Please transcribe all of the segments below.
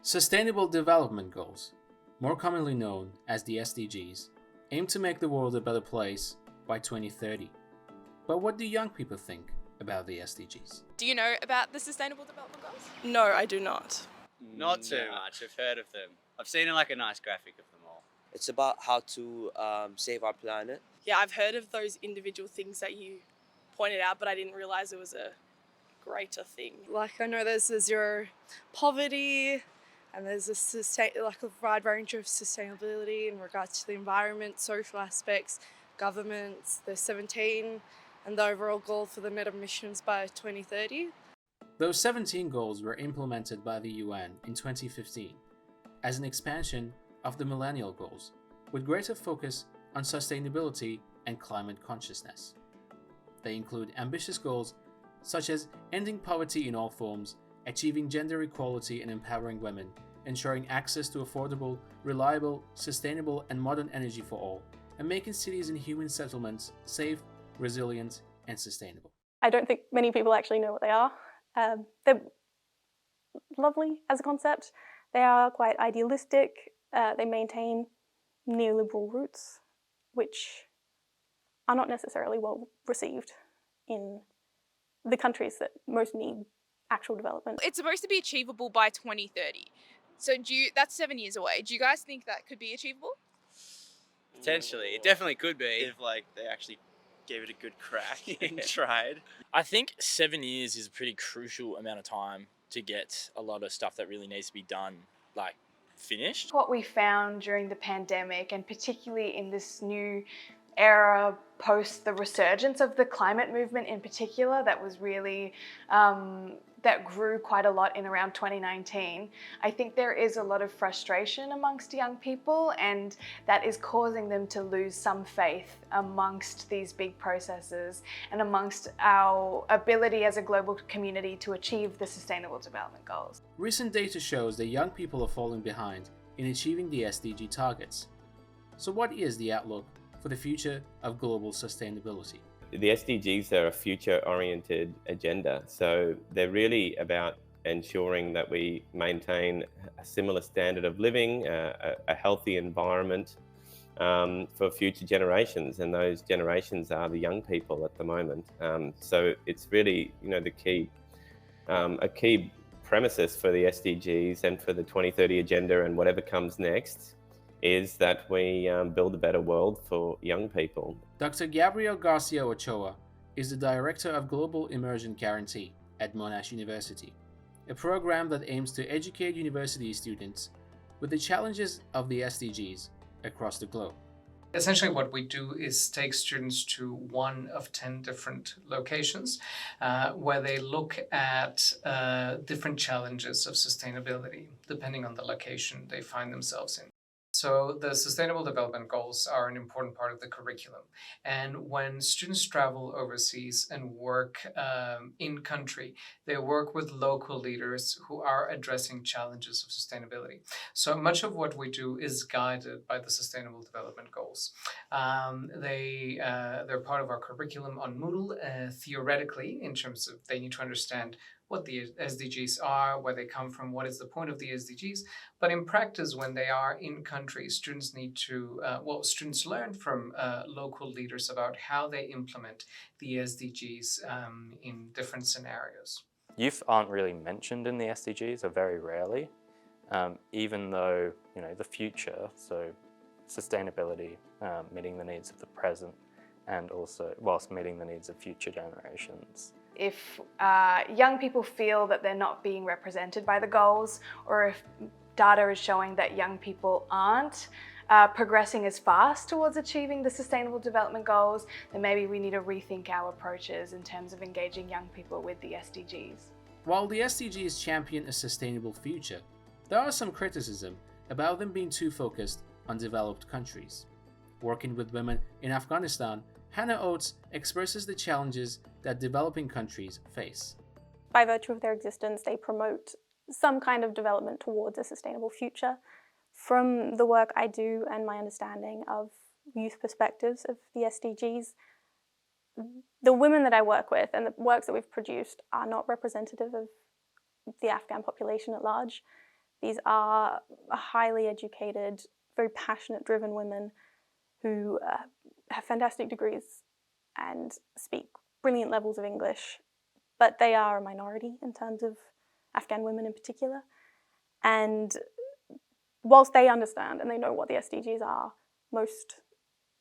Sustainable Development Goals, more commonly known as the SDGs, aim to make the world a better place by 2030. But what do young people think about the SDGs? Do you know about the Sustainable Development Goals? No, I do not. Not too much. I've heard of them. I've seen like a nice graphic of them all. It's about how to save our planet. Yeah, I've heard of those individual things that you pointed out, but I didn't realise it was a greater thing. Like I know there's a zero poverty, and there's a wide range of sustainability in regards to the environment, social aspects, governments. There's 17, and the overall goal for the net emissions by 2030. Those 17 goals were implemented by the UN in 2015 as an expansion of the Millennial Goals, with greater focus on sustainability and climate consciousness. They include ambitious goals such as ending poverty in all forms, achieving gender equality and empowering women, ensuring access to affordable, reliable, sustainable and modern energy for all, and making cities and human settlements safe, resilient and sustainable. I don't think many people actually know what they are. They're lovely as a concept. They are quite idealistic. They maintain neoliberal roots, which are not necessarily well received in the countries that most need actual development. It's supposed to be achievable by 2030. So that's 7 years away. Do you guys think that could be achievable? Potentially. It definitely could be. If they actually gave it a good crack and tried. I think 7 years is a pretty crucial amount of time to get a lot of stuff that really needs to be done, finished. What we found during the pandemic, and particularly in this new era post the resurgence of the climate movement in particular, that was really that grew quite a lot in around 2019. I think there is a lot of frustration amongst young people, and that is causing them to lose some faith amongst these big processes and amongst our ability as a global community to achieve the Sustainable Development Goals. Recent data shows that young people are falling behind in achieving the SDG targets. So what is the outlook for the future of global sustainability? The SDGs are a future-oriented agenda, so they're really about ensuring that we maintain a similar standard of living, a healthy environment for future generations, and those generations are the young people at the moment. So it's really, the key, a key premises for the SDGs and for the 2030 agenda and whatever comes next is that we build a better world for young people. Dr. Gabriel Garcia Ochoa is the Director of Global Immersion Guarantee at Monash University, a program that aims to educate university students with the challenges of the SDGs across the globe. Essentially what we do is take students to one of 10 different locations where they look at different challenges of sustainability, depending on the location they find themselves in. So the Sustainable Development Goals are an important part of the curriculum. And when students travel overseas and work in country, they work with local leaders who are addressing challenges of sustainability. So much of what we do is guided by the Sustainable Development Goals. They're part of our curriculum on Moodle, theoretically, in terms of they need to understand what the SDGs are, where they come from, what is the point of the SDGs. But in practice, when they are in country, students need to, students learn from local leaders about how they implement the SDGs in different scenarios. Youth aren't really mentioned in the SDGs, or very rarely, even though, the future, so sustainability, meeting the needs of the present, and also whilst meeting the needs of future generations. If young people feel that they're not being represented by the goals, or if data is showing that young people aren't progressing as fast towards achieving the Sustainable Development Goals, then maybe we need to rethink our approaches in terms of engaging young people with the SDGs. While the SDGs champion a sustainable future, there are some criticism about them being too focused on developed countries. Working with women in Afghanistan, Hannah Oates expresses the challenges that developing countries face. By virtue of their existence, they promote some kind of development towards a sustainable future. From the work I do and my understanding of youth perspectives of the SDGs, the women that I work with and the works that we've produced are not representative of the Afghan population at large. These are highly educated, very passionate, driven women who have fantastic degrees and speak brilliant levels of English, but they are a minority in terms of Afghan women in particular. And whilst they understand and they know what the SDGs are, most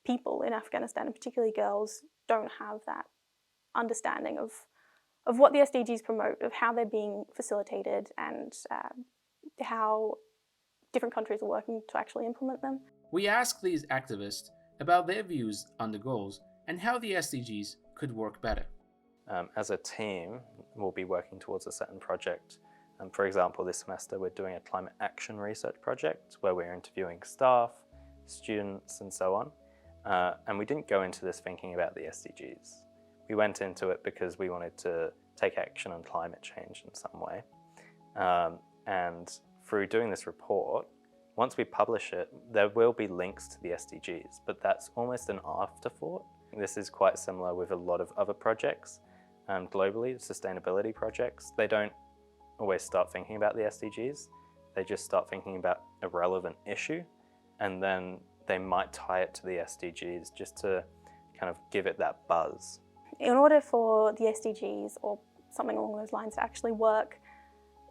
people in Afghanistan, and particularly girls, don't have that understanding of what the SDGs promote, of how they're being facilitated, and how different countries are working to actually implement them. We asked these activists about their views on the goals and how the SDGs could work better. As a team, we'll be working towards a certain project. For example, this semester we're doing a climate action research project where we're interviewing staff, students, and so on. And we didn't go into this thinking about the SDGs. We went into it because we wanted to take action on climate change in some way. And through doing this report, once we publish it, there will be links to the SDGs, but that's almost an afterthought. This is quite similar with a lot of other projects globally, sustainability projects. They don't always start thinking about the SDGs. They just start thinking about a relevant issue, and then they might tie it to the SDGs just to kind of give it that buzz. In order for the SDGs or something along those lines to actually work,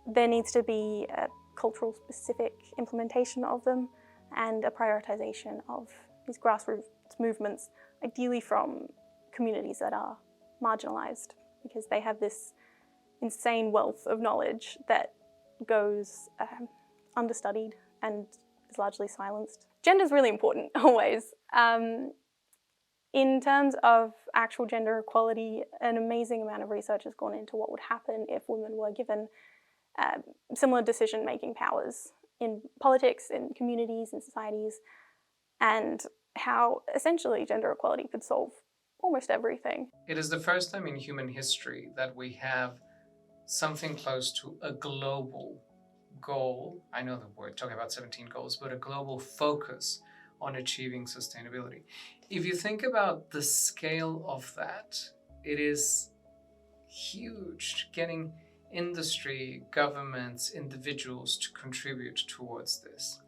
there needs to be a cultural specific implementation of them and a prioritization of these grassroots movements, ideally from communities that are marginalized, because they have this insane wealth of knowledge that goes understudied and is largely silenced. Gender is really important, always. In terms of actual gender equality, an amazing amount of research has gone into what would happen if women were given similar decision-making powers in politics, in communities, in societies, and how essentially gender equality could solve almost everything. It is the first time in human history that we have something close to a global goal. I know that we're talking about 17 goals, but a global focus on achieving sustainability. If you think about the scale of that, it is huge. Getting industry, governments, individuals to contribute towards this.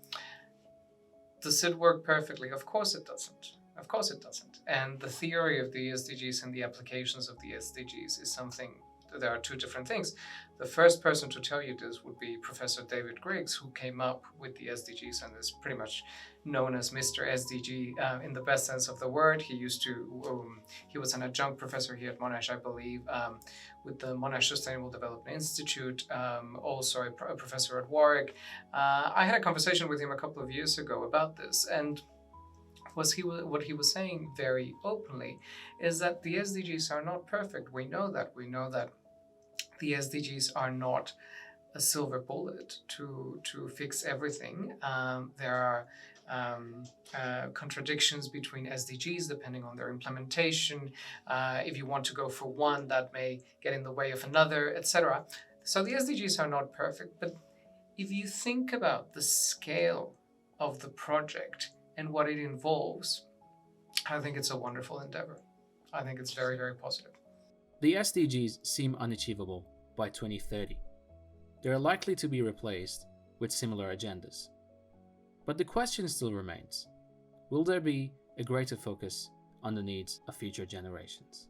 Does it work perfectly? Of course it doesn't. Of course it doesn't. And the theory of the SDGs and the applications of the SDGs is something, there are two different things. The first person to tell you this would be Professor David Griggs, who came up with the SDGs and is pretty much known as Mr. SDG in the best sense of the word. He was an adjunct professor here at Monash, I believe, with the Monash Sustainable Development Institute, also a professor at Warwick. I had a conversation with him a couple of years ago about this, and what he was saying very openly is that the SDGs are not perfect. We know that. We know that the SDGs are not a silver bullet to fix everything. There are contradictions between SDGs depending on their implementation. If you want to go for one, that may get in the way of another, etc. So the SDGs are not perfect, but if you think about the scale of the project and what it involves, I think it's a wonderful endeavor. I think it's very, very positive. The SDGs seem unachievable by 2030. They are likely to be replaced with similar agendas. But the question still remains, will there be a greater focus on the needs of future generations?